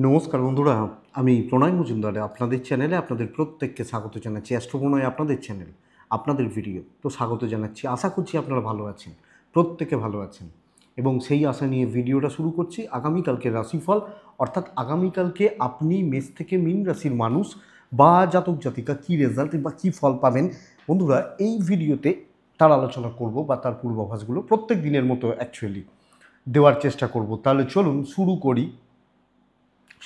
নমস্কার বন্ধুরা, আমি প্রণয় মজুমদার আপনাদের চ্যানেলে আপনাদের প্রত্যেককে স্বাগত জানাচ্ছি। অ্যাস্ট্রো প্রণয় আপনাদের চ্যানেল, আপনাদের ভিডিও তো স্বাগত জানাচ্ছি। আশা করছি আপনারা ভালো আছেন, প্রত্যেকে ভালো আছেন এবং সেই আশা নিয়ে ভিডিওটা শুরু করছি। আগামীকালকে রাশিফল, অর্থাৎ আগামীকালকে আপনি মেষ থেকে মীন রাশির মানুষ বা জাতক জাতিকা কী রেজাল্ট বা কী ফল পাবেন বন্ধুরা, এই ভিডিওতে তার আলোচনা করব বা তার পূর্বাভাসগুলো প্রত্যেক দিনের মতো অ্যাকচুয়ালি দেওয়ার চেষ্টা করব। তাহলে চলুন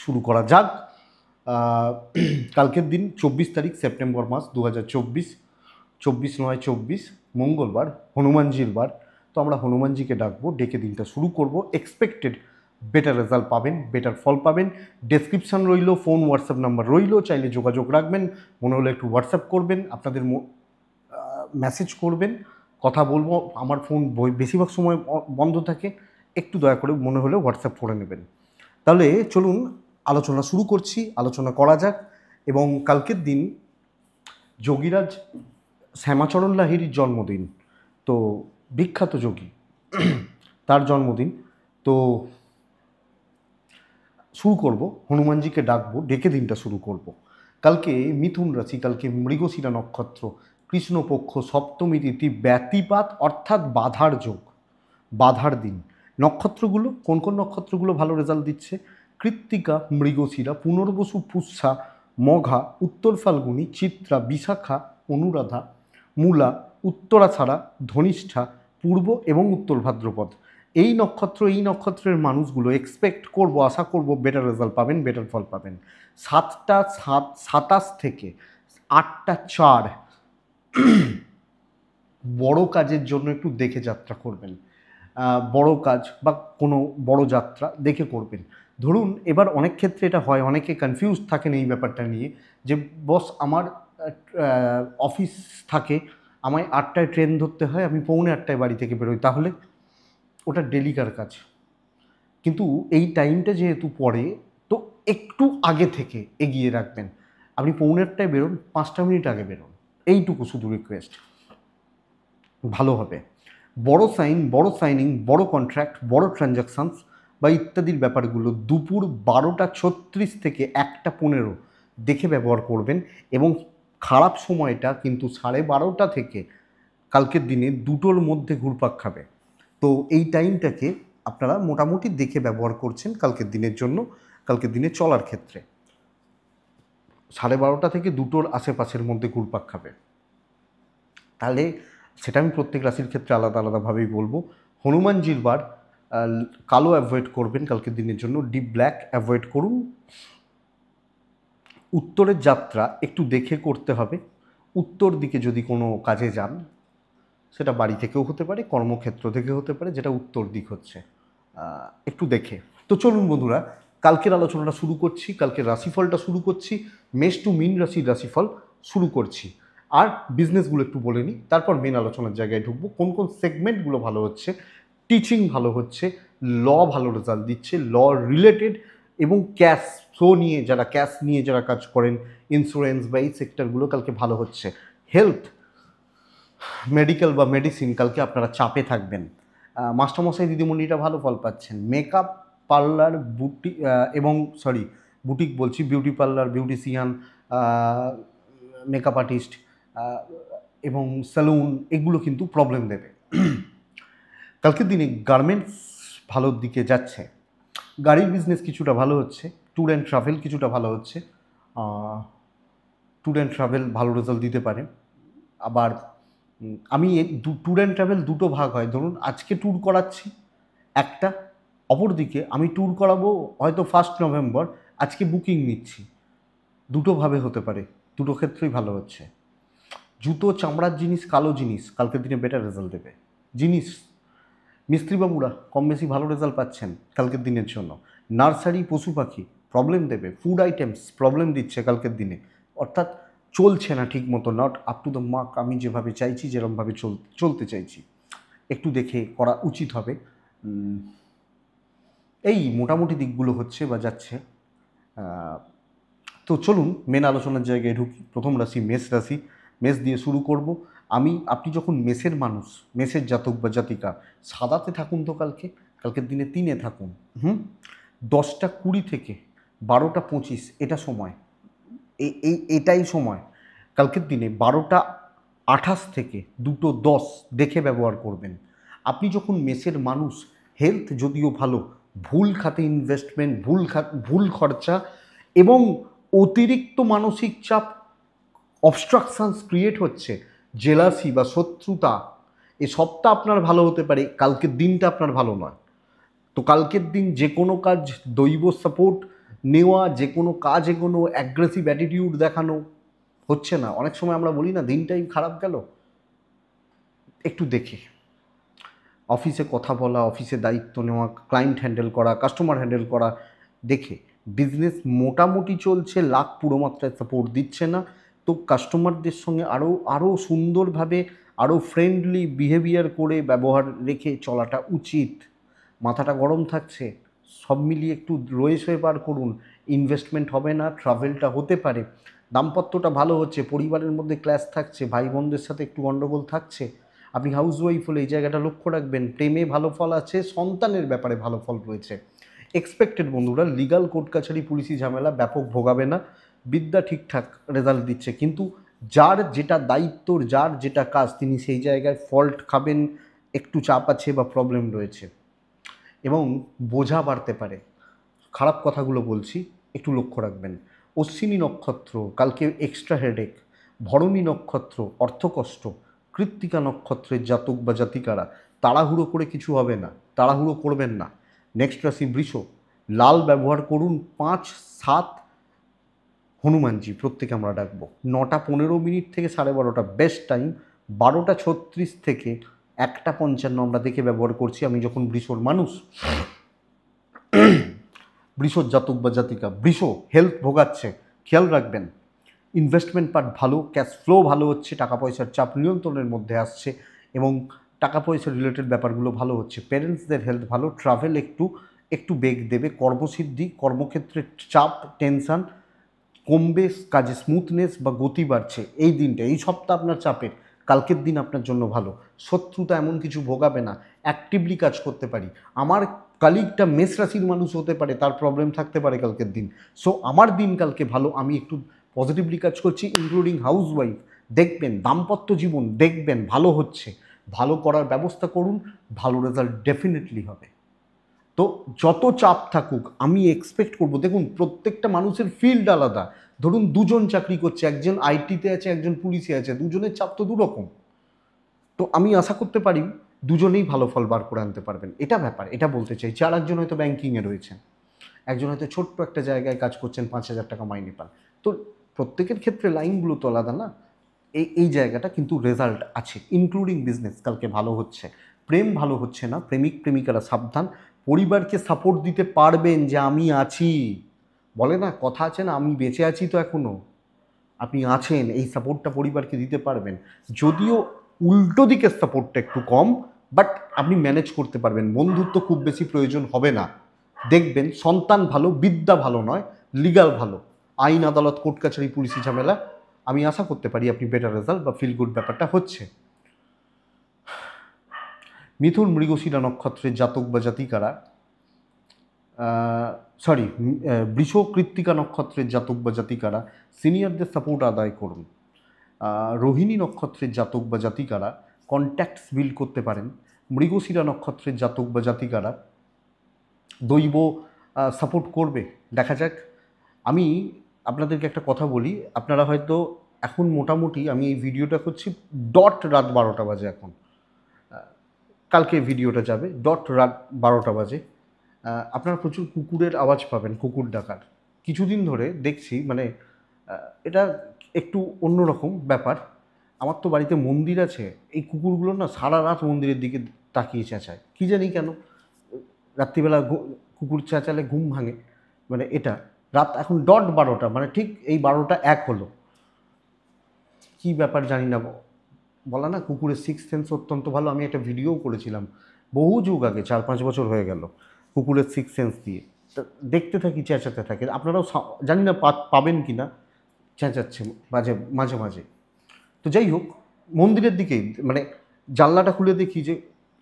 শুরু করা যাক। কালকের দিন 24 তারিখ সেপ্টেম্বর মাস 2024, 24 মঙ্গলবার, হনুমানজির বার। তো আমরা হনুমানজিকে ডাকবো, ডেকে দিনটা শুরু করব। এক্সপেক্টেড বেটার রেজাল্ট পাবেন, বেটার ফল পাবেন। ডেসক্রিপশান রইল, ফোন হোয়াটসঅ্যাপ নাম্বার রইল, চাইলে যোগাযোগ রাখবেন। মনে হলে একটু হোয়াটসঅ্যাপ করবেন, আপনাদের মেসেজ করবেন, কথা বলবো। আমার ফোন বেশিরভাগ সময় বন্ধ থাকে, একটু দয়া করে মনে হলে হোয়াটসঅ্যাপ করে নেবেন। তাহলে চলুন আলোচনা শুরু করছি, আলোচনা করা যাক। এবং কালকের দিন যোগীরাজ শ্যামাচরণ লাহিড়ির জন্মদিন, তো বিখ্যাত যোগী, তার জন্মদিন। তো শুরু করব, হনুমানজিকে ডাকবো, ডেকে দিনটা শুরু করব। কালকে মিথুন রাশি, কালকে মৃগশিরা নক্ষত্র, কৃষ্ণপক্ষ, সপ্তমী তিথি, ব্যতিপাত অর্থাৎ বাধার যোগ, বাধার দিন। নক্ষত্রগুলো কোন কোন নক্ষত্রগুলো ভালো রেজাল্ট দিচ্ছে? কৃত্তিকা, মৃগশিরা, পুনর্বসু, পুষ্যা, মঘা, উত্তর ফাল্গুনী, চিত্রা, বিশাখা, অনুরাধা, মূলা, উত্তরাছাড়া, ধনিষ্ঠা, পূর্ব এবং উত্তর ভাদ্রপদ। এই নক্ষত্রের মানুষগুলো এক্সপেক্ট করব, আশা করব বেটার রেজাল্ট পাবেন, বেটার ফল পাবেন। 7:27 থেকে 8:04 বড় কাজের জন্য একটু দেখে যাত্রা করবেন। বড় কাজ বা কোনো বড় যাত্রা দেখে করবেন। ধরুন এবার অনেক ক্ষেত্রে এটা হয়, অনেকে কনফিউজ থাকেন এই ব্যাপারটা নিয়ে, যে বস আমার অফিস থাকে, আমায় 8টায় ট্রেন ধরতে হয়, আমি 7:45 বাড়ি থেকে বেরোই, তাহলে ওটা ডেলিকার কাজ। কিন্তু এই টাইমটা যেহেতু পড়ে, তো একটু আগে থেকে এগিয়ে রাখবেন। আপনি 7:45 বেরোন, 5টা মিনিট আগে বেরোন, এইটুকু শুধু রিকোয়েস্ট, ভালো হবে। বড় সাইনিং, বড় কন্ট্রাক্ট, বড় ট্রানজাকশানস বা ইত্যাদির ব্যাপারগুলো দুপুর 12:36 থেকে 1:15 দেখে ব্যবহার করবেন। এবং খারাপ সময়টা কিন্তু 12:30 থেকে কালকের দিনে 2টোর মধ্যে ঘুরপাক খাবে। তো এই টাইমটাকে আপনারা মোটামুটি দেখে ব্যবহার করছেন কালকের দিনের জন্য, কালকের দিনে চলার ক্ষেত্রে 12:30 থেকে 2টোর আশেপাশের মধ্যে ঘুরপাক খাবে। তাহলে সেটা আমি প্রত্যেক রাশির ক্ষেত্রে আলাদা আলাদাভাবেই বলবো। হনুমানজির বার, কালো অ্যাভয়েড করবেন কালকের দিনের জন্য, ডিপ ব্ল্যাক অ্যাভয়েড করুন। উত্তরের যাত্রা একটু দেখে করতে হবে। উত্তর দিকে যদি কোনো কাজে যান, সেটা বাড়ি থেকেও হতে পারে, কর্মক্ষেত্র থেকে হতে পারে, যেটা উত্তর দিক হচ্ছে, একটু দেখে। তো চলুন বন্ধুরা, কালকের আলোচনাটা শুরু করছি, কালকের রাশিফলটা শুরু করছি। মেষ টু মীন রাশির রাশিফল শুরু করছি। আর বিজনেসগুলো একটু বলে নিই, তারপর মেন আলোচনার জায়গায় ঢুকবো। কোন কোন সেগমেন্টগুলো ভালো হচ্ছে? টিচিং ভালো হচ্ছে, ল ভালো রেজাল্ট দিচ্ছে, ল রিলেটেড এবং ক্যাশ নিয়ে যারা কাজ করেন, ইন্স্যুরেন্স বা এই সেক্টরগুলো কালকে ভালো হচ্ছে। হেলথ, মেডিকেল বা মেডিসিন, কালকে আপনারা চাপে থাকবেন। মাস্টারমশাই দিদিমণিরা ভালো ফল পাচ্ছেন। মেকআপ, পার্লার, বুটিক বলছি, beauty parlour, beautician, makeup artist এবং স্যালুন, এগুলো কিন্তু প্রবলেম দেবে। কালকের দিনে গার্মেন্টস ভালোর দিকে যাচ্ছে, গাড়ির বিজনেস কিছুটা ভালো হচ্ছে, ট্যুর অ্যান্ড ট্রাভেল কিছুটা ভালো হচ্ছে। ট্যুর অ্যান্ড ট্রাভেল ভালো রেজাল্ট দিতে পারে। আবার আমি ট্যুর অ্যান্ড ট্রাভেল দুটো ভাগ হয়, ধরুন আজকে ট্যুর করাচ্ছি একটা, অপরদিকে আমি ট্যুর করাবো হয়তো 1 নভেম্বর, আজকে বুকিং নিচ্ছি। দুটোভাবে হতে পারে, দুটো ক্ষেত্রেই ভালো হচ্ছে। জুতো, চামড়ার জিনিস, কালো জিনিস কালকের দিনে বেটার রেজাল্ট দেবে। জিনিস, মিস্ত্রিবাবুরা কম বেশি ভালো রেজাল্ট পাচ্ছেন কালকের দিনের জন্য। নার্সারি, পশু পাখি প্রবলেম দেবে। ফুড আইটেমস প্রবলেম দিচ্ছে কালকের দিনে, অর্থাৎ চলছে না ঠিক মতো, not up to the mark, আমি যেভাবে চাইছি, যেরকমভাবে চলতে চাইছি, একটু দেখে করা উচিত হবে। এই মোটামুটি দিকগুলো হচ্ছে বা যাচ্ছে। তো চলুন মেন আলোচনার জায়গায় ঢুকি। প্রথম রাশি মেষ রাশি, মেষ দিয়ে শুরু করব। আপনি যখন মেষের মানুষ, মেষের জাতক বা জাতিকা, সাদাতে থাকুন তো কালকের দিনে 3-এ থাকুন। 10টা 20 থেকে 12টা 25 এটা সময়, এটাই সময়। কালকের দিনে 12টা 28 থেকে 2টো 10 দেখে ব্যবহার করবেন। আপনি যখন মেসের মানুষ, হেলথ যদিও ভালো, ভুল খাতে ইনভেস্টমেন্ট, ভুল খরচা এবং অতিরিক্ত মানসিক চাপ, অবস্ট্রাকশনস ক্রিয়েট হচ্ছে, জেলাসি বা শত্রুতা, এ সবটা আপনার ভালো হতে পারে, কালকের দিনটা আপনার ভালো নয়। তো কালকের দিন যে কোনো কাজ, দৈব সাপোর্ট নেওয়া, যে কোনো কাজ এগোনো, অ্যাগ্রেসিভ অ্যাটিটিউড দেখানো হচ্ছে না। অনেক সময় আমরা বলি না দিনটাই খারাপ গেল, একটু দেখে অফিসে কথা বলা, অফিসে দায়িত্ব নেওয়া, ক্লায়েন্ট হ্যান্ডেল করা, কাস্টমার হ্যান্ডেল করা, দেখে। বিজনেস মোটামুটি চলছে, লাখ পুরো মাত্রায় সাপোর্ট দিচ্ছে না, তো কাস্টমারদের সঙ্গে আরও সুন্দরভাবে, আরও ফ্রেন্ডলি বিহেভিয়ার করে ব্যবহার রেখে চলাটা উচিত। মাথাটা গরম থাকছে, সব মিলিয়ে একটু রয়ে সয়ে পার করুন। ইনভেস্টমেন্ট হবে না, ট্রাভেলটা হতে পারে, দাম্পত্যটা ভালো হচ্ছে, পরিবারের মধ্যে ক্ল্যাশ থাকছে, ভাই বোনদের সাথে একটু গণ্ডগোল থাকছে। আপনি হাউসওয়াইফ হলে এই জায়গাটা লক্ষ্য রাখবেন, প্রেমে ভালো ফল আছে, সন্তানের ব্যাপারে ভালো ফল রয়েছে। এক্সপেক্টেড বন্ধুরা, লিগাল কোর্ট কাছারি পুলিশি ঝামেলা ব্যাপক ভোগাবে না, বিদ্যা ঠিকঠাক রেজাল্ট দিচ্ছে, কিন্তু যার যেটা দায়িত্ব, যার যেটা কাজ, তিনি সেই জায়গায় ফল্ট খাবেন, একটু চাপ আছে বা প্রবলেম রয়েছে এবং বোঝা বাড়তে পারে। খারাপ কথাগুলো বলছি, একটু লক্ষ্য রাখবেন। অশ্বিনী নক্ষত্র কালকে এক্সট্রা হেডেক, ভরণী নক্ষত্র অর্থকষ্ট, কৃত্তিকা নক্ষত্রের জাতক বা জাতিকারা তাড়াহুড়ো করে কিছু হবে না, তাড়াহুড়ো করবেন না। নেক্সট রাশি বৃষ, লাল ব্যবহার করুন। 5-7 হনুমানজি প্রত্যেকে আমরা ডাকবো। 9টা 15 থেকে 12:30 বেস্ট টাইম, 12টা 36 থেকে 1টা 55 আমরা দেখে ব্যবহার করছি। আমি যখন বৃষর মানুষ, বৃষর জাতক বা জাতিকা, বৃষ হেলথ ভোগাচ্ছে, খেয়াল রাখবেন। ইনভেস্টমেন্ট পার্ট ভালো, ক্যাশ ফ্লো ভালো হচ্ছে, টাকা পয়সার চাপ নিয়ন্ত্রণের মধ্যে আসছে এবং টাকা পয়সা রিলেটেড ব্যাপারগুলো ভালো হচ্ছে। প্যারেন্টসদের হেলথ ভালো, ট্রাভেল একটু বেগ দেবে, কর্মসিদ্ধি, কর্মক্ষেত্রে চাপ টেনশান কমবে, কাজে স্মুথনেস বা গতি বাড়ছে। এই দিনটা, এই সপ্তাহ আপনার চাপের, কালকের দিন আপনার জন্য ভালো। শত্রুতা এমন কিছু ভোগাবে না, অ্যাক্টিভলি কাজ করতে পারি। আমার কালিগটা মেষ রাশির মানুষ হতে পারে, তার প্রবলেম থাকতে পারে কালকের দিন। সো আমার দিন কালকে ভালো, আমি একটু পজিটিভলি কাজ করছি, ইনক্লুডিং হাউসওয়াইফ। দেখবেন দাম্পত্য জীবন দেখবেন ভালো হচ্ছে, ভালো করার ব্যবস্থা করুন, ভালো রেজাল্ট ডেফিনেটলি হবে। তো যত চাপ থাকুক আমি এক্সপেক্ট করব, দেখুন প্রত্যেকটা মানুষের ফিল্ড আলাদা। ধরুন দুজন চাকরি করছে, একজন আইটিতে আছে, একজন পুলিশে আছে, দুজনের চাপ তো দুরকম। তো আমি আশা করতে পারি দুজনেই ভালো ফল বার করে আনতে পারবেন, এটা ব্যাপার, এটা বলতে চাইছি। আর একজন হয়তো ব্যাঙ্কিংয়ে রয়েছেন, একজন হয়তো ছোট্ট একটা জায়গায় কাজ করছেন, 5,000 টাকা মাইনে পান। তো প্রত্যেকের ক্ষেত্রে লাইনগুলো তো আলাদা না, এই জায়গাটা কিন্তু রেজাল্ট আছে, ইনক্লুডিং বিজনেস কালকে ভালো হচ্ছে। প্রেম ভালো হচ্ছে না, প্রেমিক প্রেমিকারা সাবধান। পরিবারকে সাপোর্ট দিতে পারবেন যে আমি আছি, বলে না কথা আছে না, আমি বেঁচে আছি তো এখনও, আপনি আছেন, এই সাপোর্টটা পরিবারকে দিতে পারবেন। যদিও উল্টো দিকের সাপোর্টটা একটু কম, বাট আপনি ম্যানেজ করতে পারবেন। বন্ধুত্ব খুব বেশি প্রয়োজন হবে না। দেখবেন সন্তান ভালো, বিদ্যা ভালো নয়, লিগাল ভালো, আইন আদালত কোর্ট কাছারি পুলিশি ঝামেলা, আমি আশা করতে পারি আপনি বেটার রেজাল্ট বা ফিল গুড ব্যাপারটা হচ্ছে। মিথুন মৃগশিরা নক্ষত্রের জাতক বা জাতিকারা, সরি, বৃষ কৃত্তিকা নক্ষত্রের জাতক বা জাতিকারা সিনিয়রদের সাপোর্ট আদায় করুন। রোহিণী নক্ষত্রের জাতক বা জাতিকারা কন্ট্যাক্টস বিল্ড করতে পারেন। মৃগশিরা নক্ষত্রের জাতক বা জাতিকারা দৈব সাপোর্ট করবে, দেখা যাক। আমি আপনাদেরকে একটা কথা বলি, আপনারা হয়তো এখন মোটামুটি, আমি এই ভিডিওটা করছি ডট রাত 12টা বাজে, এখন কালকে ভিডিওটা যাবে ডট রাত 12টা বাজে। আপনারা প্রচুর কুকুরের আওয়াজ পাবেন, কুকুর ডাকার। কিছুদিন ধরে দেখছি, মানে এটা একটু অন্যরকম ব্যাপার। আমার তো বাড়িতে মন্দির আছে, এই কুকুরগুলো না সারা রাত মন্দিরের দিকে তাকিয়ে চেঁচায়, কী জানি কেন। রাত্রিবেলা কুকুর চেঁচালে ঘুম ভাঙে, মানে এটা রাত এখন ডট 12টা, মানে ঠিক এই 12টা 1 হলো। কী ব্যাপার জানি না, বলা না কুকুরের সিক্স সেন্স অত্যন্ত ভালো। আমি একটা ভিডিও করেছিলাম বহু যুগ আগে, 4-5 বছর হয়ে গেল, কুকুরের সিক্স সেন্স দিয়ে। তা দেখতে থাকি, চেঁচাতে থাকে, আপনারাও জানি না পাবেন কি না, চেঁচাচ্ছে মাঝে মাঝে মাঝে। তো যাই হোক, মন্দিরের দিকেই, মানে জানলাটা খুলে দেখি যে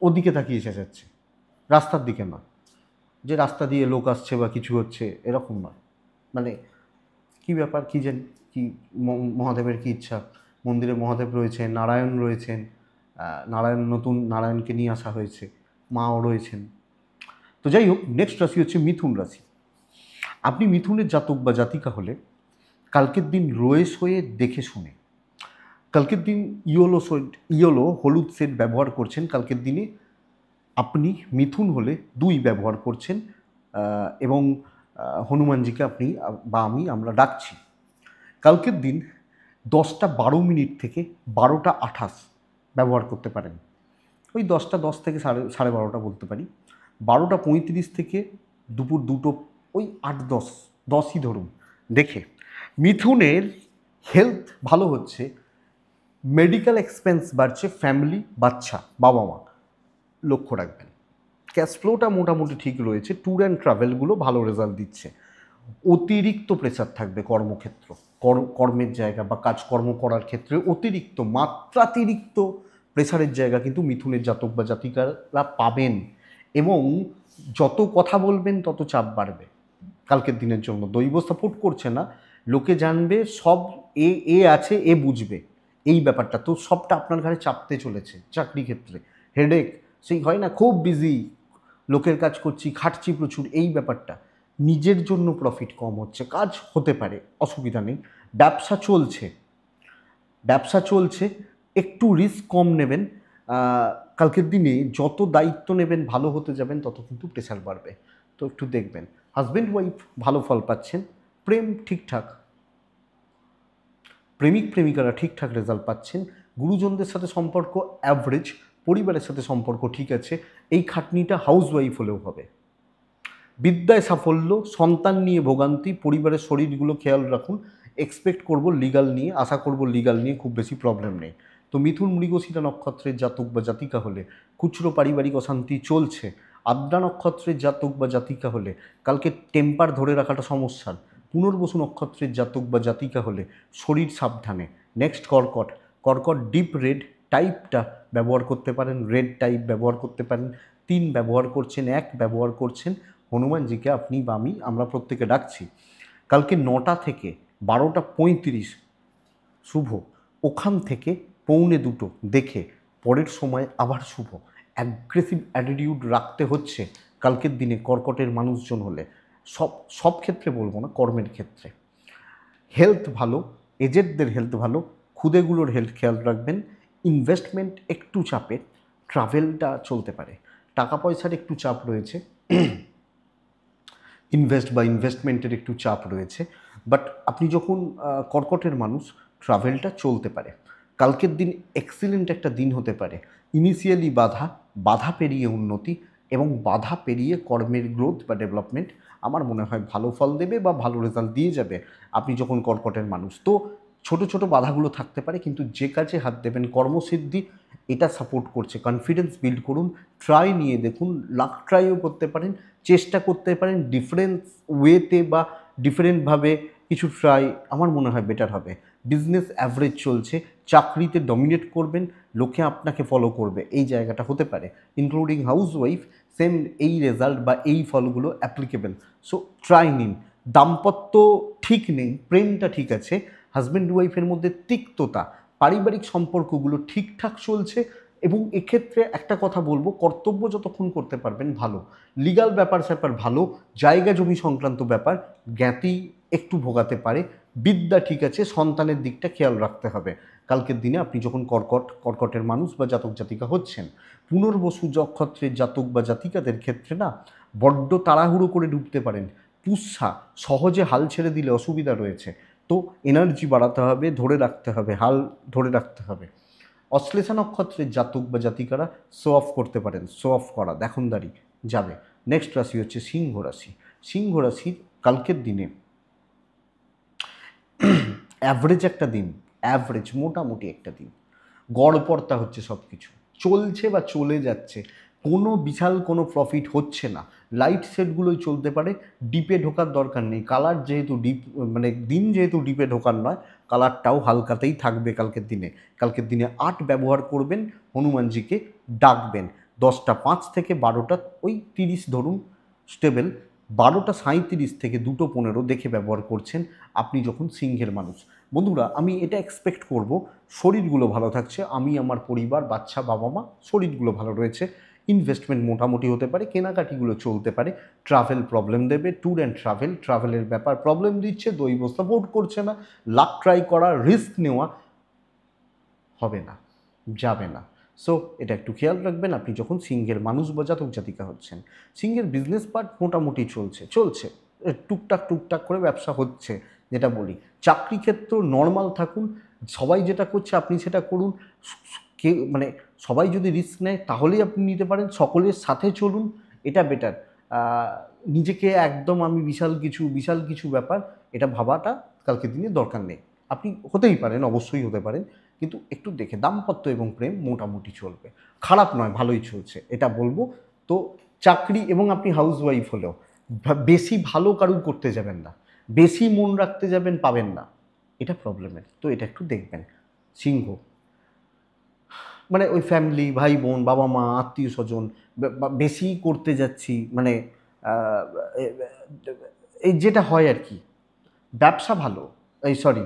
ওদিকে তাকিয়ে চেঁচাচ্ছে, রাস্তার দিকে না, যে রাস্তা দিয়ে লোক আসছে বা কিছু হচ্ছে এরকম নয়। মানে কি ব্যাপার, কি জানি, কি মহাদেবের কি ইচ্ছা, মন্দিরে মহাদেব রয়েছেন, নারায়ণ রয়েছেন, নতুন নারায়ণকে নিয়ে আসা হয়েছে, মাও রয়েছেন। তো যাই হোক, নেক্সট রাশি হচ্ছে মিথুন রাশি। আপনি মিথুনের জাতক বা জাতিকা হলে কালকের দিন রয়েস হয়ে দেখে শুনে, কালকের দিন ইয়োলো হলুদ সেট ব্যবহার করছেন। কালকের দিনে আপনি মিথুন হলে 2 ব্যবহার করছেন, এবং হনুমানজিকে আপনি বা আমরা ডাকছি। কালকের দিন 10:12 থেকে 12:28 ব্যবহার করতে পারেন। ওই 10:10 থেকে 12:30 বলতে পারি। 12:35 থেকে দুপুর 2টো, ওই 8-10ই ধরুন দেখে। মিথুনের হেলথ ভালো হচ্ছে, মেডিকেল এক্সপেন্স বাড়ছে, ফ্যামিলি, বাচ্চা, বাবা মা লক্ষ্য রাখবেন। ক্যাশ ফ্লোটা মোটামুটি ঠিক রয়েছে, ট্যুর অ্যান্ড ট্রাভেলগুলো ভালো রেজাল্ট দিচ্ছে। অতিরিক্ত প্রেসার থাকবে কর্মক্ষেত্র, কর্মের জায়গা বা কাজকর্ম করার ক্ষেত্রে অতিরিক্ত মাত্রাতিরিক্ত প্রেসারের জায়গা কিন্তু মিথুনের জাতক বা জাতিকারা পাবেন, এবং যত কথা বলবেন তত চাপ বাড়বে কালকের দিনের জন্য। দৈব সাপোর্ট করছে না, লোকে জানবে সব এ আছে, এ বুঝবে, এই ব্যাপারটা তো সবটা আপনার ঘাড়ে চাপতে চলেছে। চাকরি ক্ষেত্রে হেডেক, সেই হয় না, খুব বিজি, লোকের কাজ করছি, খাটছি প্রচুর, এই ব্যাপারটা। নিজের জন্য প্রফিট কম হচ্ছে, কাজ হতে পারে, অসুবিধা নেই। ব্যবসা চলছে, একটু রিস্ক কম নেবেন। কালকের দিনে যত দায়িত্ব নেবেন, ভালো হতে যাবেন, তত কিন্তু প্রেশার বাড়বে। তো একটু দেখবেন। হাজব্যান্ড ওয়াইফ ভালো ফল পাচ্ছেন, প্রেম ঠিকঠাক, প্রেমিক প্রেমিকারা ঠিকঠাক রেজাল্ট পাচ্ছেন, গুরুজনদের সাথে সম্পর্ক অ্যাভারেজ, পরিবারের সাথে সম্পর্ক ঠিক আছে। এই খাটনিটা হাউস ওয়াইফ হলেও হবে। বিদ্যায় সাফল্য, সন্তান নিয়ে ভোগান্তি, পরিবারের শরীরগুলো খেয়াল রাখুন। এক্সপেক্ট করব লিগাল নিয়ে, আশা করব লিগাল নিয়ে খুব বেশি প্রবলেম নেই। তো মিথুন মৃগশিরা নক্ষত্রের জাতক বা জাতিকা হলে খুচরো পারিবারিক অশান্তি চলছে। আদ্রা নক্ষত্রের জাতক বা জাতিকা হলে কালকে টেম্পার ধরে রাখাটা সমস্যার। পুনর্বসু নক্ষত্রের জাতক বা জাতিকা হলে শরীর সাবধানে। নেক্সট কর্কট ডিপ রেড টাইপটা ব্যবহার করতে পারেন, রেড টাইপ ব্যবহার করতে পারেন। 3 ব্যবহার করছেন, 1 ব্যবহার করছেন, হনুমানজিকে আপনি বা আমরা প্রত্যেকে ডাকছি। কালকে 9টা থেকে 12:35 শুভ, ওখান থেকে 1:45 দেখে পরের সময় আবার শুভ। অ্যাগ্রেসিভ অ্যাটিটিউড রাখতে হচ্ছে কালকের দিনে কর্কটের মানুষজন হলে। সব ক্ষেত্রে বলবো না, কর্মের ক্ষেত্রে। হেলথ ভালো, এজেডদের হেলথ ভালো, খুদেগুলোর হেলথ খেয়াল রাখবেন। ইনভেস্টমেন্ট একটু চাপের, ট্রাভেলটা চলতে পারে, টাকা পয়সার একটু চাপ রয়েছে, ইনভেস্টমেন্টের একটু চাপ রয়েছে। বাট আপনি যখন কর্কটের মানুষ, ট্রাভেলটা চলতে পারে। কালকের দিন এক্সিলেন্ট একটা দিন হতে পারে। ইনিশিয়ালি বাধা পেরিয়ে উন্নতি, এবং বাধা পেরিয়ে কর্মের গ্রোথ বা ডেভেলপমেন্ট আমার মনে হয় ভালো ফল দেবে বা ভালো রেজাল্ট দিয়ে যাবে আপনি যখন কর্কটের মানুষ। তো ছোট ছোট বাধাগুলো থাকতে পারে, কিন্তু যে কাজে হাত দেবেন কর্মসিদ্ধি এটা সাপোর্ট করছে। কনফিডেন্স বিল্ড করুন, ট্রাই নিয়ে দেখুন, লাক ট্রাইও করতে পারেন, চেষ্টা করতে পারেন ডিফারেন্ট ওয়েতে বা ডিফারেন্টভাবে কিছু ট্রাই, আমার মনে হয় বেটার হবে। বিজনেস অ্যাভারেজ চলছে, চাকরিতে ডমিনেট করবেন, লোকে আপনাকে ফলো করবে, এই জায়গাটা হতে পারে। ইনক্লুডিং হাউস ওয়াইফ সেম এই রেজাল্ট বা এই ফলগুলো অ্যাপ্লিকেবল। সো ট্রাই নিন। দাম্পত্য ঠিক নেই, প্রেমটা ঠিক আছে, হাজব্যান্ড ওয়াইফের মধ্যে তিক্ততা, পারিবারিক সম্পর্কগুলো ঠিকঠাক চলছে। এবং এক্ষেত্রে একটা কথা বলবো, কর্তব্য যতক্ষণ করতে পারবেন ভালো, লিগাল ব্যাপার স্যাপার ভালো, জায়গা জমি সংক্রান্ত ব্যাপার জ্ঞাতি একটু ভোগাতে পারে। বিদ্যা ঠিক আছে, সন্তানের দিকটা খেয়াল রাখতে হবে কালকের দিনে আপনি যখন কর্কটের মানুষ বা জাতক জাতিকা হচ্ছেন। পুনর্বসু নক্ষত্রের জাতক বা জাতিকাদের ক্ষেত্রে না, বড্ড তাড়াহুড়ো করে ডুবতে পারেন। পুষ্যা সহজে হাল ছেড়ে দিলে অসুবিধা রয়েছে, তো এনার্জি বাড়াতে হবে, ধরে রাখতে হবে, হাল ধরে রাখতে হবে। অশ্লেষা নক্ষত্রের জাতক বা জাতিকারা শো অফ করতে পারেন, শো অফ করা দেখনদারি যাবে। নেক্সট রাশি হচ্ছে সিংহ রাশি। সিংহ রাশির কালকের দিনে অ্যাভারেজ একটা দিন, অ্যাভারেজ মোটামুটি একটা দিন, গড়পড়তা হচ্ছে সব কিছু, চলছে বা চলে যাচ্ছে, কোনো বিশাল কোনো প্রফিট হচ্ছে না। লাইট সেটগুলোই চলতে পারে, ডিপে ঢোকার দরকার নেই। কালার যেহেতু ডিপ, মানে দিন যেহেতু ডিপে ঢোকার নয়, কালারটাও হালকাতেই থাকবে কালকের দিনে। কালকের দিনে 8 ব্যবহার করবেন, হনুমানজিকে ডাকবেন। 10:05 থেকে 12:30 ধরুন স্টেবল, 12:37 থেকে 2:15 দেখে ব্যবহার করছেন আপনি যখন সিংহের মানুষ। বন্ধুরা, আমি এটা এক্সপেক্ট করব শরীরগুলো ভালো থাকছে, আমি আমার পরিবার, বাচ্চা, বাবা মা শরীরগুলো ভালো রয়েছে, ইনভেস্টমেন্ট মোটামুটি হতে পারে, কেনাকাটিগুলো চলতে পারে, ট্রাভেল প্রবলেম দেবে, ট্যুর অ্যান্ড ট্রাভেলের ব্যাপার প্রবলেম দিচ্ছে, দৈব সাপোর্ট করছে না, লাক ট্রাই করা, রিস্ক নেওয়া হবে না, যাবে না। সো এটা একটু খেয়াল রাখবেন আপনি যখন সিংহের মানুষ বা জাতক জাতিকা হচ্ছেন। সিংহের বিজনেস পার্ট মোটামুটি চলছে টুকটাক করে ব্যবসা হচ্ছে, যেটা বলি। চাকরি ক্ষেত্র নর্মাল থাকুন, সবাই যেটা করছে আপনি সেটা করুন। মানে সবাই যদি রিস্ক নেয় তাহলেই আপনি নিতে পারেন, সকলের সাথে চলুন, এটা বেটার। নিজেকে একদম আমি বিশাল কিছু ব্যাপার এটা ভাবাটা কালকের দিনে দরকার নেই। আপনি হতেই পারেন, অবশ্যই হতে পারেন, কিন্তু একটু দেখে। দাম্পত্য এবং প্রেম মোটামুটি চলবে, খারাপ নয়, ভালোই চলছে এটা বলবো। তো চাকরি এবং আপনি হাউসওয়াইফ হলেও বেশি ভালো কারুর করতে যাবেন না, বেশি মন রাখতে যাবেন পাবেন না, এটা প্রবলেমের। তো এটা একটু দেখবেন। সিংহ মানে ওই ফ্যামিলি, ভাই বোন, বাবা মা, আত্মীয় স্বজন বেশি করতে যাচ্ছি, মানে আহ, এই যেটা হয় আর কি। ব্যবসা ভালো, এই সরি,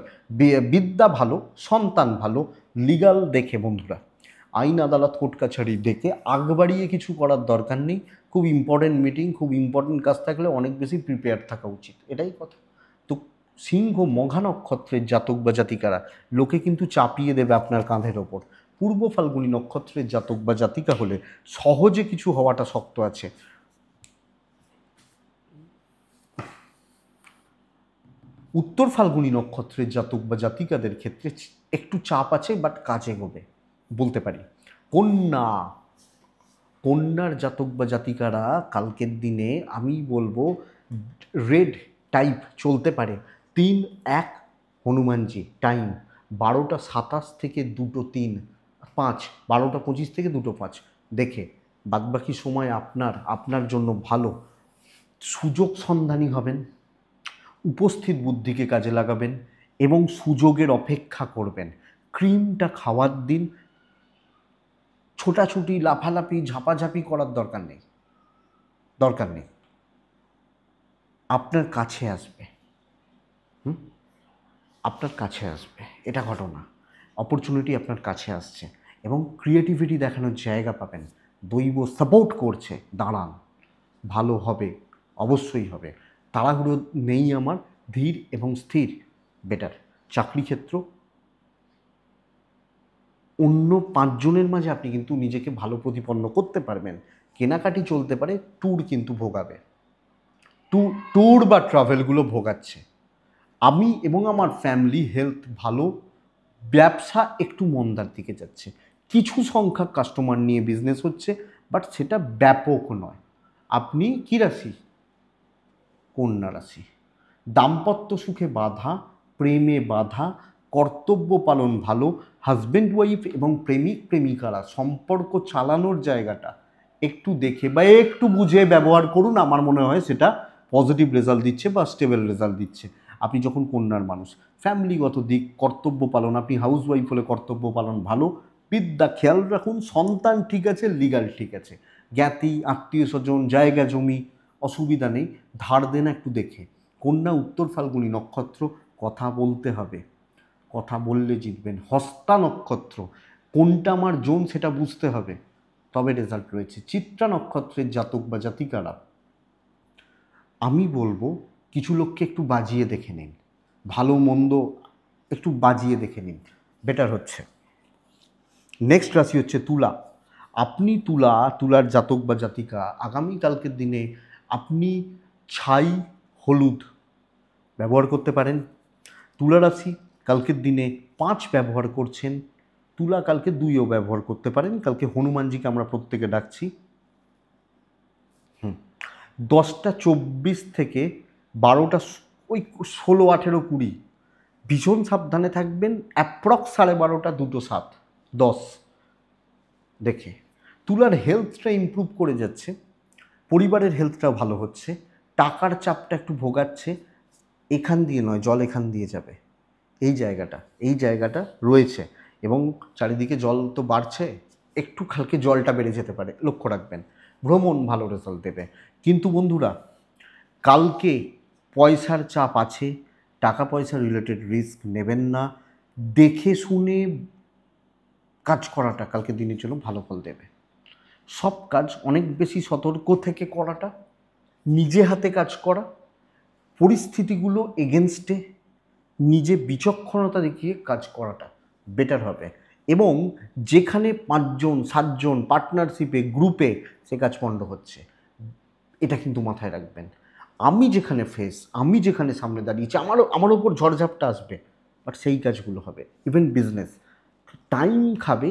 বিদ্যা ভালো, সন্তান ভালো, লিগাল দেখে বন্ধুরা, আইন আদালত কোর্ট কাছারি দেখে আগ বাড়িয়ে কিছু করার দরকার নেই। খুব ইম্পর্টেন্ট মিটিং, খুব ইম্পর্টেন্ট কাজ থাকলে অনেক বেশি প্রিপেয়ার থাকা উচিত, এটাই কথা। তো সিংহ মঘা নক্ষত্রের জাতক বা জাতিকারা লোকে কিন্তু চাপিয়ে দেবে আপনার কাঁধের ওপর। পূর্ব ফাল্গুনী নক্ষত্রের জাতক বা জাতিকা হলে সহজে কিছু হওয়াটা শক্ত আছে। উত্তর ফাল্গুনী নক্ষত্রের জাতক বা জাতিকাদের ক্ষেত্রে একটু চাপ আছে, বাট কাজ এগোবে বলতে পারি। কন্যা, কন্যার জাতক বা জাতিকারা কালকের দিনে আমি বলবো রেড টাইপ চলতে পারে। 3-1 হনুমানজি টাইম, 12:27 থেকে 2:05, 12:25 থেকে 2:05 দেখে। বাদবাকি সময় আপনার জন্য ভালো। সুযোগ সন্ধানী হবেন, উপস্থিত বুদ্ধিকে কাজে লাগাবেন এবং সুযোগের অপেক্ষা করবেন। ক্রিমটা খাওয়ার দিন, ছোটাছুটি, লাফালাফি, ঝাপাঝাপি করার দরকার নেই। আপনার কাছে আসবে, আপনার কাছে আসবে, এটা ঘটনা। অপরচুনিটি আপনার কাছে আসছে এবং ক্রিয়েটিভিটি দেখানোর জায়গা পাবেন। দৈব সাপোর্ট করছে, দাঁড়ান, ভালো হবে, অবশ্যই হবে। তাড়াহুড়ো নেই আমার, ধীর এবং স্থির বেটার। চাকরি ক্ষেত্র অন্য 5 জনের মাঝে আপনি কিন্তু নিজেকে ভালো প্রতিপন্ন করতে পারবেন। কেনাকাটি চলতে পারে, ট্যুর কিন্তু ভোগাবে, ট্যুর বা ট্রাভেলগুলো ভোগাচ্ছে। আমি এবং আমার ফ্যামিলি হেলথ ভালো, ব্যবসা একটু মন্দার দিকে যাচ্ছে। কিছু সংখ্যক কাস্টমার নিয়ে বিজনেস হচ্ছে, বাট সেটা ব্যাপক নয়। আপনি কী রাশি? কন্যা রাশি। দাম্পত্য সুখে বাধা, প্রেমে বাধা, কর্তব্য পালন ভালো। হাজব্যান্ড ওয়াইফ এবং প্রেমিক প্রেমিকারা সম্পর্ক চালানোর জায়গাটা একটু দেখে বা একটু বুঝে ব্যবহার করুন, আমার মনে হয় সেটা পজিটিভ রেজাল্ট দিচ্ছে বা স্টেবল রেজাল্ট দিচ্ছে। আপনি যখন কন্যার মানুষ, ফ্যামিলিগত দিক, কর্তব্য পালন, আপনি হাউস ওয়াইফ হলে কর্তব্য পালন ভালো। বিদ্যা খেয়াল রাখুন, সন্তান ঠিক আছে, লিগাল ঠিক আছে, জ্ঞাতি, আত্মীয় স্বজন, জায়গা জমি অসুবিধা নেই। ধার দেনা একটু দেখে। কন্যা উত্তর ফাল্গুনী নক্ষত্র, কথা বলতে হবে, কথা বললে জিতবেন। হস্তা নক্ষত্র, কোনটা আমার জোন সেটা বুঝতে হবে, তবে রেজাল্ট রয়েছে। চিত্রা নক্ষত্রের জাতক বা জাতিকারা আমি বলবো কিছু লোককে একটু বাজিয়ে দেখে নিন, ভালো মন্দ একটু বাজিয়ে দেখে নিন, বেটার হচ্ছে। নেক্সট রাশি হচ্ছে তুলা। আপনি তুলার জাতক বা জাতিকা আগামীকালকের দিনে আপনি ছাই হলুদ ব্যবহার করতে পারেন। তুলা রাশি কালকের দিনে 5 ব্যবহার করছেন, তুলা কালকে 2ও ব্যবহার করতে পারেন। কালকে হনুমানজিকে আমরা প্রত্যেকে ডাকছি। 10:24 থেকে 12টা, ওই 16, 18, 20 ভীষণ সাবধানে থাকবেন। অ্যাপ্রক্স 12:30, 2:07, 10 দেখে। তুলার হেলথটা ইমপ্রুভ করে যাচ্ছে, পরিবারের হেলথটাও ভালো হচ্ছে, টাকার চাপটা একটু ভোগাচ্ছে, এখান দিয়ে নয়, জল এখান দিয়ে যাবে, এই জায়গাটা রয়েছে। এবং চারিদিকে জল তো বাড়ছে, একটু কালকে জলটা বেড়ে যেতে পারে, লক্ষ্য রাখবেন। ভ্রমণ ভালো রেজাল্ট দেবে। কিন্তু বন্ধুরা, কালকে পয়সার চাপ আছে, টাকা পয়সা রিলেটেড রিস্ক নেবেন না, দেখে শুনে কাজ করাটা কালকের দিনের জন্য ভালো ফল দেবে। সব কাজ অনেক বেশি সতর্ক থেকে করাটা, নিজে হাতে কাজ করা, পরিস্থিতিগুলো এগেনস্টে নিজে বিচক্ষণতা দেখিয়ে কাজ করাটা বেটার হবে। এবং যেখানে 5জন 7জন পার্টনারশিপে গ্রুপে সে কাজ পণ্ড হচ্ছে, এটা কিন্তু মাথায় রাখবেন। আমি যেখানে সামনে দাঁড়িয়েছি, আমার ওপর ঝড়ঝাপটা আসবে, বাট সেই কাজগুলো হবে। ইভেন বিজনেস টাইম খাবে,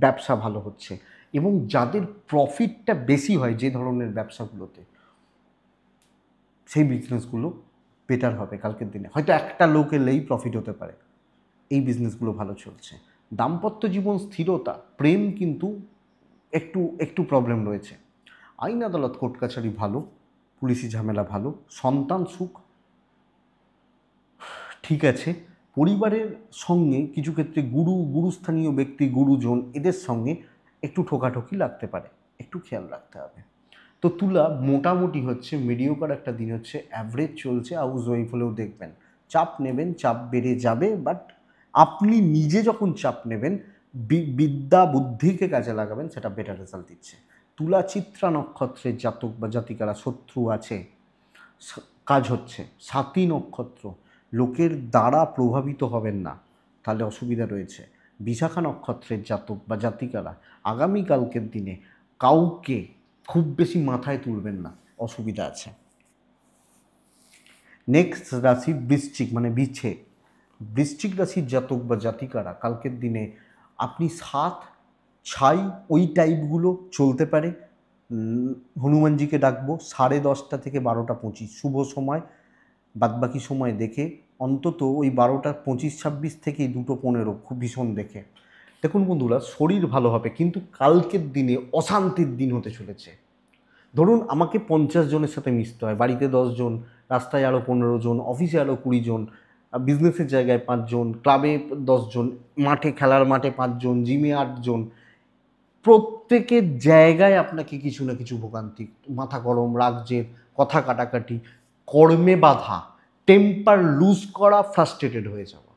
ব্যবসা ভালো হচ্ছে, এবং যাদের প্রফিটটা বেশি হয় যে ধরনের ব্যবসাগুলোতে, সেই বিজনেসগুলো বেটার হবে কালকের দিনে। হয়তো একটা লোক এলেই প্রফিট হতে পারে, এই বিজনেসগুলো ভালো চলছে। দাম্পত্য জীবন স্থিরতা, প্রেম কিন্তু একটু একটু প্রবলেম রয়েছে। আইন আদালত কোর্ট কাছারি ভালো, পুলিশি ঝামেলা ভালো, সন্তান সুখ ঠিক আছে। পরিবারের সঙ্গে কিছু ক্ষেত্রে গুরুস্থানীয় ব্যক্তি, গুরুজন, এদের সঙ্গে একটু ঠোকাঠকি লাগতে পারে, একটু খেয়াল রাখতে হবে। তো তুলা মোটামুটি হচ্ছে মিডিওকার একটা দিন হচ্ছে, অ্যাভারেজ চলছে। হাউস ওয়াইফ হলেও দেখবেন চাপ নেবেন, চাপ বেড়ে যাবে, বাট আপনি নিজে যখন চাপ নেবেন, বিদ্যা বুদ্ধিকে কাজে লাগাবেন, সেটা বেটার রেজাল্ট দিচ্ছে। তুলা চিত্রা নক্ষত্রের জাতক বা জাতিকারা শত্রু আছে, কাজ হচ্ছে। সাতী নক্ষত্র, লোকের দ্বারা প্রভাবিত হবেন না, তাহলে অসুবিধা রয়েছে। বিশাখা নক্ষত্রের জাতক বা জাতিকারা আগামীকালকের দিনে কাউকে খুব বেশি মাথায় তুলবেন না, অসুবিধা আছে। নেক্সট রাশি বৃশ্চিক, মানে বিছে। বৃশ্চিক রাশির জাতক বা জাতিকারা কালকের দিনে আপনি 7, 6 ওই টাইপগুলো চলতে পারে। হনুমানজিকে ডাকবো 10:30 থেকে 12:25 শুভ সময়, বাদবাকি সময় দেখে অন্তত ওই 12:25, 26 থেকে 2:15 খুব ভীষণ দেখে। দেখুন বন্ধুরা, শরীর ভালো হবে, কিন্তু কালকের দিনে অশান্তির দিন হতে চলেছে। ধরুন আমাকে 50 জনের সাথে মিশতে হয়, বাড়িতে 10 জন, রাস্তায় আরও 15 জন, অফিসে আরও 20 জন, বিজনেসের জায়গায় 5 জন, ক্লাবে 10 জন, মাঠে খেলার মাঠে 5 জন, জিমে 8 জন। প্রত্যেকের জায়গায় আপনাকে কিছু না কিছু ভোগান্তি, মাথা গরম, রাগ জেদ, কথা কাটাকাটি, কর্মে বাধা, টেম্পার লুজ করা, ফ্রাস্ট্রেটেড হয়ে যাওয়া।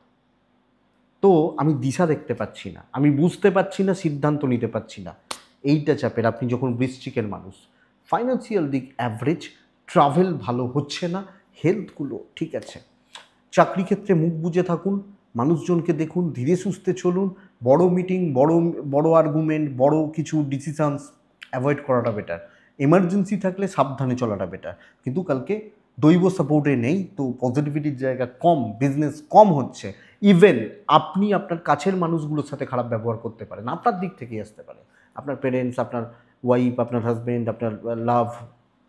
তো আমি দিশা দেখতে পাচ্ছি না, আমি বুঝতে পারছি না, সিদ্ধান্ত নিতে পারছি না, এইটা চাপের। আপনি যখন বৃশ্চিকের মানুষ, ফাইন্যান্সিয়াল দিক অ্যাভারেজ, ট্রাভেল ভালো হচ্ছে না, হেলথগুলো ঠিক আছে। চাকরি ক্ষেত্রে মুখ বুজে থাকুন, মানুষজনকে দেখুন, ধীরে সুস্থে চলুন। বড় মিটিং, বড় আর্গুমেন্ট, বড় কিছু ডিসিশনস অ্যাভয়েড করাটা বেটার। এমার্জেন্সি থাকলে সাবধানে চলাটা বেটার। কিন্তু কালকে দৈব সাপোর্টে নেই, তো পজিটিভিটির জায়গা কম, বিজনেস কম হচ্ছে। ইভেন আপনি আপনার কাছের মানুষগুলোর সাথে খারাপ ব্যবহার করতে পারেন, আপনার দিক থেকেই আসতে পারে। আপনার পেরেন্টস, আপনার ওয়াইফ, আপনার হাজব্যান্ড, আপনার লাভ,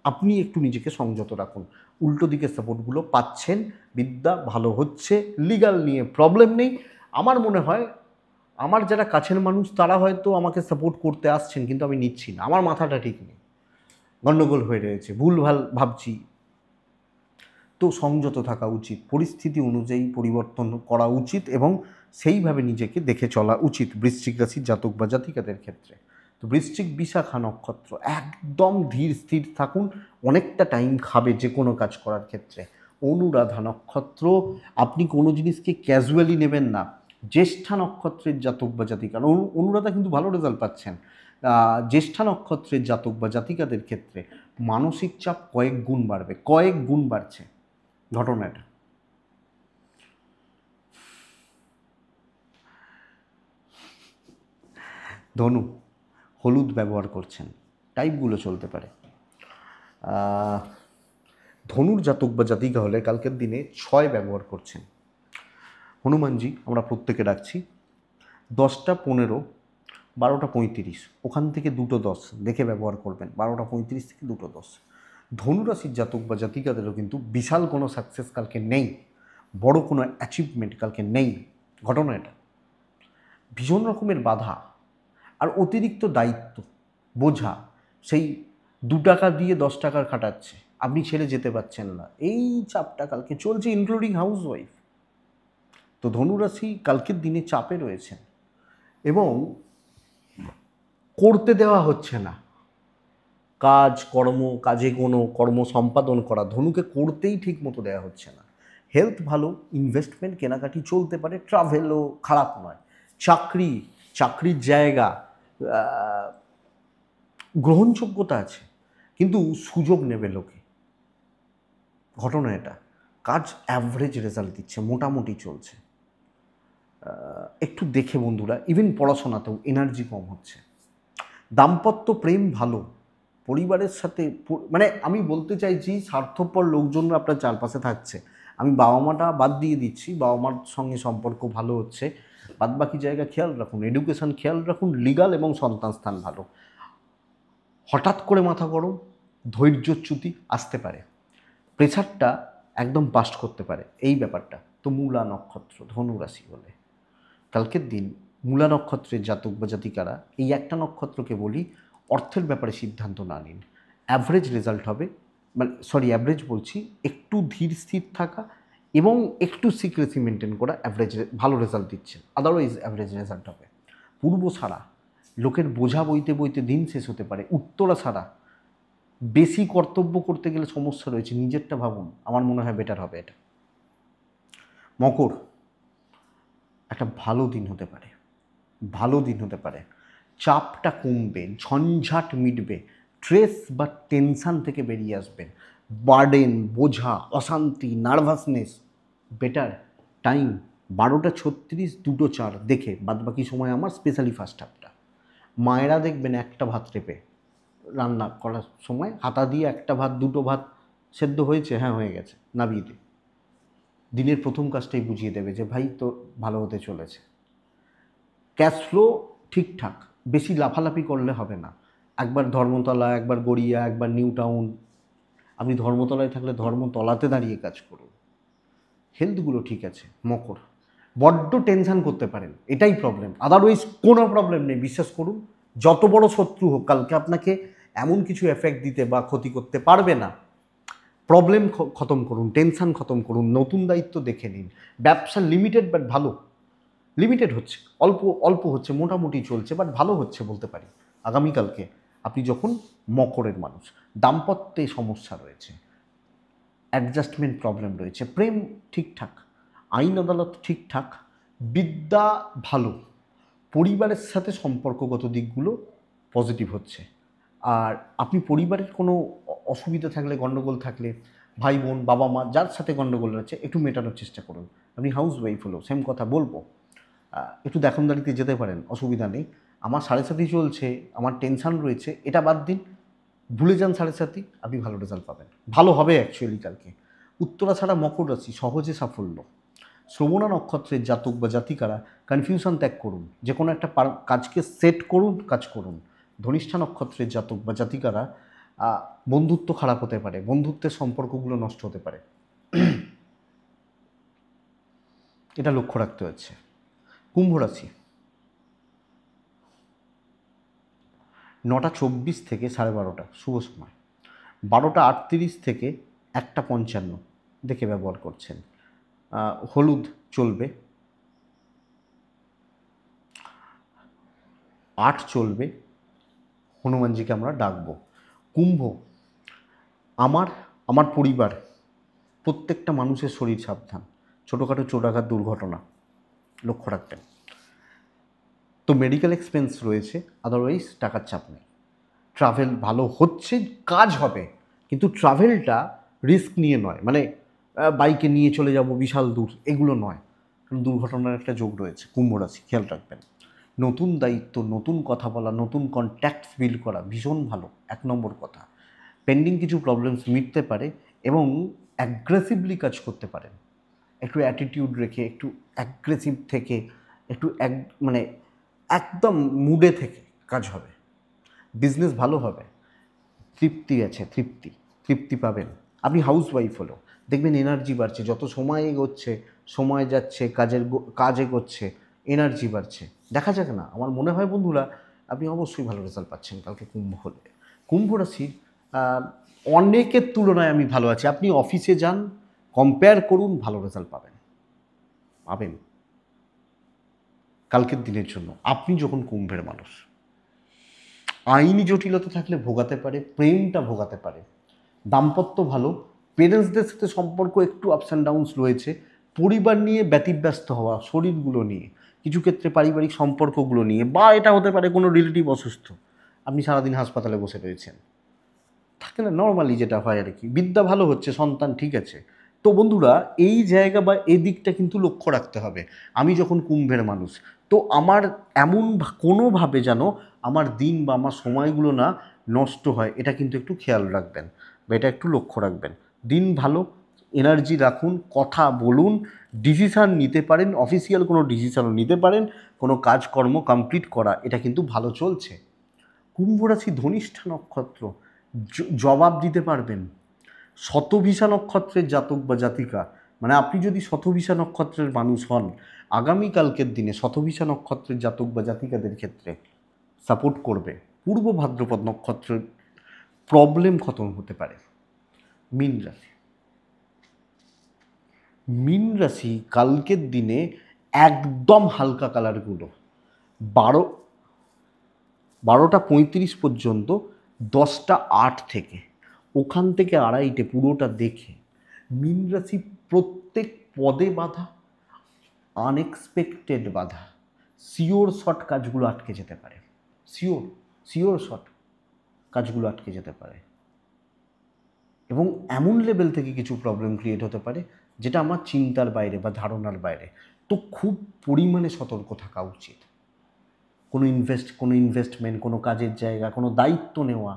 আপনি একটু নিজেকে সংযত রাখুন। উল্টো দিকের সাপোর্টগুলো পাচ্ছেন, বিদ্যা ভালো হচ্ছে, লিগাল নিয়ে প্রবলেম নেই। আমার মনে হয় আমার যারা কাছের মানুষ তারা হয়তো আমাকে সাপোর্ট করতে আসছেন, কিন্তু আমি নিচ্ছি না, আমার মাথাটা ঠিক নেই, গণ্ডগোল হয়ে রয়েছে, ভুলভাল ভাবছি। তো সংযত থাকা উচিত, পরিস্থিতি অনুযায়ী পরিবর্তন করা উচিত, এবং সেইভাবে নিজেকে দেখে চলা উচিত বৃশ্চিক রাশির জাতক বা জাতিকাদের ক্ষেত্রে। তো বৃশ্চিক বিশাখা নক্ষত্র, একদম ধীর স্থির থাকুন, অনেকটা টাইম খাবে যে কোনো কাজ করার ক্ষেত্রে। অনুরাধা নক্ষত্র, আপনি কোনো জিনিসকে ক্যাজুয়ালি নেবেন না। জ্যেষ্ঠা নক্ষত্রের জাতক বা জাতিকা, অনুরাধা কিন্তু ভালো রেজাল্ট পাচ্ছেন। জ্যেষ্ঠা নক্ষত্রের জাতক বা জাতিকাদের ক্ষেত্রে মানসিক চাপ কয়েক গুণ বাড়বে, কয়েক গুণ বাড়ছে ঘটনাটা। ধনু, হলুদ ব্যবহার করছেন, টাইপগুলো চলতে পারে। ধনুর জাতক বা জাতিকা হলে কালকের দিনে 6 ব্যবহার করছেন। হনুমানজি আমরা প্রত্যেকে ডাকছি। 10:15, 12:35, ওখান থেকে 2:10 দেখে ব্যবহার করবেন। 12:35 থেকে 2:10। ধনুরাশির জাতক বা জাতিকাদেরও কিন্তু বিশাল কোনো সাকসেস কালকে নেই, বড় কোনো অ্যাচিভমেন্ট কালকে নেই। ঘটনা এটা, ভীষণ রকমের বাধা আর অতিরিক্ত দায়িত্ব বোঝা, সেই 2 টাকা দিয়ে 10 টাকার খাটাচ্ছে, আপনি ছেড়ে যেতে পারছেন না, এই চাপটা কালকে চলছে, ইনক্লুডিং হাউস ওয়াইফ। তো ধনুরাশি কালকের দিনে চাপে রয়েছেন, এবং করতে দেওয়া হচ্ছে না, কাজ কর্ম, কাজে কোনো কর্ম সম্পাদন করা ধনুকে করতেই ঠিক মতো দেওয়া হচ্ছে না। হেলথ ভালো, ইনভেস্টমেন্ট কেনাকাটি চলতে পারে, ট্রাভেলও খারাপ নয়। চাকরির জায়গা গ্রহণযোগ্যতা আছে, কিন্তু সুযোগ নেবে লোকে, ঘটনা এটা। কাজ অ্যাভারেজ রেজাল্ট দিচ্ছে, মোটামুটি চলছে। একটু দেখে বন্ধুরা, ইভেন পড়াশোনাতেও এনার্জি কম হচ্ছে। দাম্পত্য প্রেম ভালো, পরিবারের সাথে মানে আমি বলতে চাইছি স্বার্থপর লোকজনরা আপনার চারপাশে থাকছে। আমি বাবা মাটা বাদ দিয়ে দিচ্ছি, বাবা মার সঙ্গে সম্পর্ক ভালো হচ্ছে, বাদ বাকি জায়গা খেয়াল রাখুন, এডুকেশন খেয়াল রাখুন, লিগাল এবং সন্তান স্থান ভালো। হঠাৎ করে মাথা গরম, ধৈর্যচ্যুতি আসতে পারে, প্রেশারটা একদম বাস্ট করতে পারে এই ব্যাপারটা। তো মূলা নক্ষত্র, ধনুরাশি বলে কালকের দিন মূলা নক্ষত্রের জাতক বা জাতিকারা, এই একটা নক্ষত্রকে বলি অর্থের ব্যাপারে সিদ্ধান্ত না নিন। অ্যাভারেজ রেজাল্ট হবে, মানে অ্যাভারেজ বলছি, একটু ধীর স্থির থাকা এবং একটু সিক্রেসি মেনটেন করা অ্যাভারেজ ভালো রেজাল্ট দিচ্ছে, আদারওয়াইজ অ্যাভারেজ রেজাল্ট হবে। পূর্ব ছাড়া লোকের বোঝা বইতে বইতে দিন শেষ হতে পারে। উত্তরা ছাড়া বেশি কর্তব্য করতে গেলে সমস্যা রয়েছে, নিজেরটা ভাবুন, আমার মনে হয় বেটার হবে এটা। মকর, একটা ভালো দিন হতে পারে, ভালো দিন হতে পারে, চাপটা কমবে, ঝঞ্ঝাট মিটবে, স্ট্রেস বা টেনশান থেকে বেরিয়ে আসবেন, বার্ডেন, বোঝা, অশান্তি, নার্ভাসনেস বেটার। টাইম 12:36, 2:04 দেখে বাদবাকি সময় আমার স্পেশালি ফার্স্ট হাফটা। মায়েরা দেখবেন একটা ভাত রেপে রান্না করার সময় হাতা দিয়ে একটা ভাত, দুটো ভাত সেদ্ধ হয়েছে, হ্যাঁ হয়ে গেছে, নামিয়ে দিই। দিনের প্রথম কাজটাই বুঝিয়ে দেবে যে ভাই তো ভালো হতে চলেছে। ক্যাশ ফ্লো ঠিকঠাক, বেশি লাফালাফি করলে হবে না। একবার ধর্মতলা, একবার গড়িয়া, একবার নিউ টাউন। আপনি ধর্মতলায় থাকলে ধর্মতলাতে দাঁড়িয়ে কাজ করুন। হেলথগুলো ঠিক আছে। মকর, বড্ড টেনশান করতে পারেন, এটাই প্রবলেম, আদারওয়াইজ কোনো প্রবলেম নেই। বিশ্বাস করুন, যত বড় শত্রু হোক কালকে আপনাকে এমন কিছু এফেক্ট দিতে বা ক্ষতি করতে পারবে না। প্রবলেম খতম করুন, টেনশান খতম করুন, নতুন দায়িত্ব দেখে নিন। ব্যবসা লিমিটেড বাট ভালো, লিমিটেড হচ্ছে, অল্প অল্প হচ্ছে, মোটামুটি চলছে, বাট ভালো হচ্ছে বলতে পারি আগামীকালকে আপনি যখন মকরের মানুষ। দাম্পত্যে সমস্যা রয়েছে, অ্যাডজাস্টমেন্ট প্রবলেম রয়েছে, প্রেম ঠিকঠাক, আইন আদালত ঠিকঠাক, বিদ্যা ভালো, পরিবারের সাথে সম্পর্কগত দিকগুলো পজিটিভ হচ্ছে। আর আপনি পরিবারের কোনো অসুবিধা থাকলে, গণ্ডগোল থাকলে, ভাই বোন, বাবা মা, যার সাথে গণ্ডগোল রয়েছে একটু মেটানোর চেষ্টা করুন। আপনি হাউস ওয়াইফ হলেও সেম কথা বলবো, একটু দেখনদারিতে যেতে পারেন, অসুবিধা নেই। আমার 7:30 চলছে, আমার টেনশান রয়েছে, এটা বাদ দিন, ভুলে যান 7:30, আপনি ভালো রেজাল্ট পাবেন, ভালো হবে অ্যাকচুয়ালি কালকে। উত্তরা ছাড়া মকর রাশি সহজে সাফল্য। শ্রবণা নক্ষত্রের জাতক বা জাতিকারা কনফিউশন ত্যাগ করুন, যে কোনো একটা কাজকে সেট করুন, কাজ করুন। ধনিষ্ঠা নক্ষত্রের জাতক বা জাতিকারা বন্ধুত্ব খারাপ হতে পারে, বন্ধুত্বের সম্পর্কগুলো নষ্ট হতে পারে, এটা লক্ষ্য রাখতে হচ্ছে। কুম্ভ রাশি 9:24 থেকে 12:30 শুভ সময়, 12:38 থেকে 1:55 দেখে ব্যবহার করছেন। হলুদ চলবে, 8 চলবে, হনুমানজিকে আমরা ডাকবো। কুম্ভ, আমার আমার পরিবার, প্রত্যেকটা মানুষের শরীর সাবধান, ছোটোখাটো চোটাঘাত, দুর্ঘটনা লক্ষ্য রাখবেন। তো মেডিকেল এক্সপেন্স রয়েছে, আদারওয়াইজ টাকার চাপ নেই। ট্রাভেল ভালো হচ্ছে, কাজ হবে, কিন্তু ট্রাভেলটা রিস্ক নিয়ে নয়, মানে বাইকে নিয়ে চলে যাব বিশাল দূর, এগুলো নয়, কারণ দুর্ঘটনার একটা যোগ রয়েছে। কুম্ভ রাশি খেয়াল রাখবেন। নতুন দায়িত্ব, নতুন কথা বলা, নতুন কন্ট্যাক্টস বিল্ড করা ভীষণ ভালো, 1 নম্বর কথা। পেন্ডিং কিছু প্রবলেমস মিটতে পারে এবং অ্যাগ্রেসিভলি কাজ করতে পারেন। একটু অ্যাটিটিউড রেখে, একটু অ্যাগ্রেসিভ থেকে, একটু মানে একদম মুডে থেকে কাজ হবে। বিজনেস ভালো হবে, তৃপ্তি আছে, তৃপ্তি পাবেন। আপনি হাউস ওয়াইফ হলো, দেখবেন এনার্জি বাড়ছে, যত সময় এগোচ্ছে, সময় যাচ্ছে, কাজ এগোচ্ছে, এনার্জি বাড়ছে। দেখা যাক না, আমার মনে হয় বন্ধুরা আপনি অবশ্যই ভালো রেজাল্ট পাচ্ছেন কালকে কুম্ভ হলে। কুম্ভ রাশির অনেকের তুলনায় আমি ভালো আছি। আপনি অফিসে যান, কম্পেয়ার করুন, ভালো রেজাল্ট পাবেন কালকের দিনের জন্য, আপনি যখন কুম্ভের মানুষ। আইনি জটিলতা থাকলে ভোগাতে পারে, প্রেমটা ভোগাতে পারে। দাম্পত্য ভালো, পেরেন্টসদের সাথে সম্পর্ক একটু আপস অ্যান্ড ডাউনস রয়েছে, পরিবার নিয়ে ব্যতিব্যস্ত হওয়া, শরীরগুলো নিয়ে, কিছু ক্ষেত্রে পারিবারিক সম্পর্কগুলো নিয়ে, বা এটা হতে পারে কোনো রিলেটিভ অসুস্থ, আপনি সারাদিন হাসপাতালে বসে রয়েছেন, থাকে না নর্মালি যেটা হয় আর কি। বিদ্যা ভালো হচ্ছে, সন্তান ঠিক আছে। তো বন্ধুরা, এই জায়গা বা এই দিকটা কিন্তু লক্ষ্য রাখতে হবে। আমি যখন কুম্ভের মানুষ, তো আমার এমন কোনোভাবে যেন আমার দিন বা আমার সময়গুলো না নষ্ট হয়, এটা কিন্তু একটু খেয়াল রাখবেন বা এটা একটু লক্ষ্য রাখবেন। দিন ভালো, এনার্জি রাখুন, কথা বলুন, ডিসিশান নিতে পারেন, অফিসিয়াল কোনো ডিসিশানও নিতে পারেন, কোনো কাজকর্ম কমপ্লিট করা, এটা কিন্তু ভালো চলছে। কুম্ভ রাশি ধনিষ্ঠা নক্ষত্র, জবাব দিতে পারবেন। শতভিষা নক্ষত্রের জাতক বা জাতিকা, মানে আপনি যদি শতভিষা নক্ষত্রের মানুষ হন, আগামীকালকের দিনে শতভিষা নক্ষত্রের জাতক বা জাতিকাদের ক্ষেত্রে সাপোর্ট করবে। পূর্ব ভাদ্রপদ নক্ষত্রের প্রবলেম খতম হতে পারে। মীন রাশি, মীন রাশি কালকের দিনে একদম হালকা কালারগুলো 12টা 35 পর্যন্ত, 10টা 8 থেকে, ওখান থেকে 2:30 পুরোটা দেখে মীন রাশি প্রত্যেক পদে বাধা, আনএক্সপেক্টেড বাধা, শিওর শর্ট কাজগুলো আটকে যেতে পারে। শিওর শর্ট কাজগুলো আটকে যেতে পারে এবং এমন লেভেল থেকে কিছু প্রবলেম ক্রিয়েট হতে পারে যেটা আমার চিন্তার বাইরে বা ধারণার বাইরে। তো খুব পরিমাণে সতর্ক থাকা উচিত। কোনো ইনভেস্টমেন্ট, কোনো কাজের জায়গা, কোনো দায়িত্ব নেওয়া,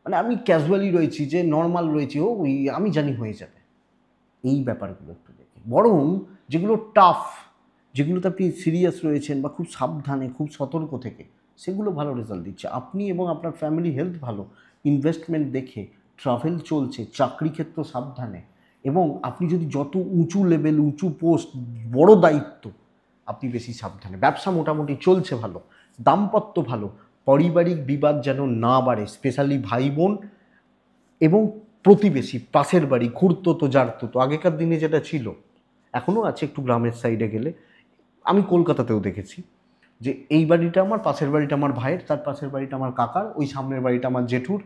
মানে আমি ক্যাজুয়ালি রয়েছি, যে নর্মাল রয়েছি, ওই আমি জানি হয়ে যাবে, এই ব্যাপারগুলো একটু দেখি। বরং যেগুলো টাফ, যেগুলোতে আপনি সিরিয়াস রয়েছেন বা খুব সাবধানে, খুব সতর্ক থেকে, সেগুলো ভালো রেজাল্ট দিচ্ছে। আপনি এবং আপনার ফ্যামিলি হেলথ ভালো, ইনভেস্টমেন্ট দেখে, ট্রাভেল চলছে, চাকরি ক্ষেত্র সাবধানে, এবং আপনি যদি যত উঁচু লেভেল, উঁচু পোস্ট, বড় দায়িত্ব, আপনি বেশি সাবধানে। ব্যবসা মোটামুটি চলছে ভালো, দাম্পত্য ভালো, পারিবারিক বিবাদ যেন না বাড়ে, স্পেশালি ভাই বোন এবং প্রতিবেশী, পাশের বাড়ি, খুড়তুতো জারতুতো, আগেকার দিনে যেটা ছিল, এখনও আছে একটু গ্রামের সাইডে গেলে, আমি কলকাতাতেও দেখেছি যে এই বাড়িটা আমার, পাশের বাড়িটা আমার ভাইয়ের, তার পাশের বাড়িটা আমার কাকার, ওই সামনের বাড়িটা আমার জেঠুর,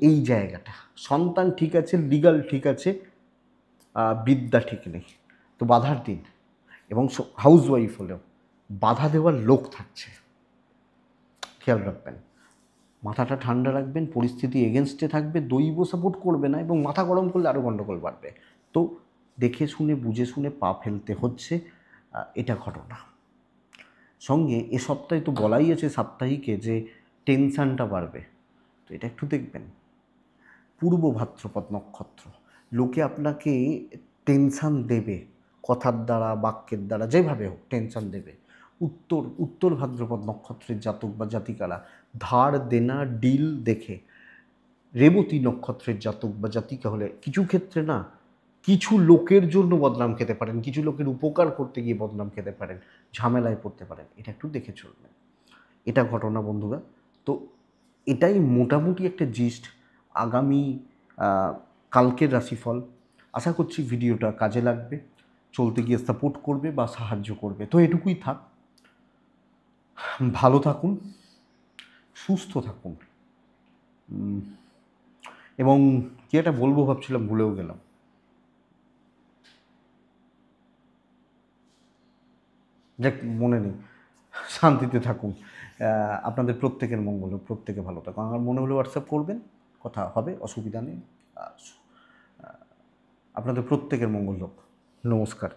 এই জায়গাটা। সন্তান ঠিক আছে, লিগাল ঠিক আছে, বিদ্যা ঠিক নেই, তো বাধার দিন। এবং হাউস ওয়াইফ হলেও বাধা দেওয়ার লোক থাকছে, খেয়াল রাখবেন। মাথাটা ঠান্ডা রাখবেন, পরিস্থিতি এগেনস্টে থাকবে, দৈব সাপোর্ট করবে না, এবং মাথা গরম করলে আরও গণ্ডগোল বাড়বে। তো দেখে শুনে বুঝে শুনে পা ফেলতে হচ্ছে, এটা ঘটনা। সঙ্গে এ সপ্তাহে তো বলাই আছে সাপ্তাহিকে যে টেনশানটা বাড়বে, তো এটা একটু দেখবেন। পূর্ব ভাদ্রপদ নক্ষত্র, লোকে আপনাকে টেনশান দেবে, কথার দ্বারা, বাক্যের দ্বারা, যেভাবে হোক টেনশান দেবে। উত্তর ভাদ্রপদ নক্ষত্রের জাতক বা জাতিকারা ধার দেনা ডিল দেখে, রেবতী নক্ষত্রের জাতক বা জাতিকা হলে কিছু ক্ষেত্রে না, কিছু লোকের জন্য বদনাম খেতে পারেন, কিছু লোকের উপকার করতে গিয়ে বদনাম খেতে পারেন, ঝামেলায় পড়তে পারেন, এটা একটু দেখে চলবেন। এটা ঘটনা বন্ধুরা। তো এটাই মোটামুটি একটা জিস্ট আগামী কালকের রাশিফল। আশা করছি ভিডিওটা কাজে লাগবে, চলতে গিয়ে সাপোর্ট করবে বা সাহায্য করবে। তো এটুকুই থাক, ভালো থাকুন, সুস্থ থাকুন, এবং কি একটা বলবো ভাবছিলাম, ভুলেও গেলাম। যাক, মনে নেই। শান্তিতে থাকুন, আপনাদের প্রত্যেকের মঙ্গল হোক, প্রত্যেকে ভালো থাকুন। আমার মনে হলে হোয়াটসঅ্যাপ করবেন, কথা হবে, অসুবিধা নেই। আপনাদের প্রত্যেকের মঙ্গল হোক। নমস্কার।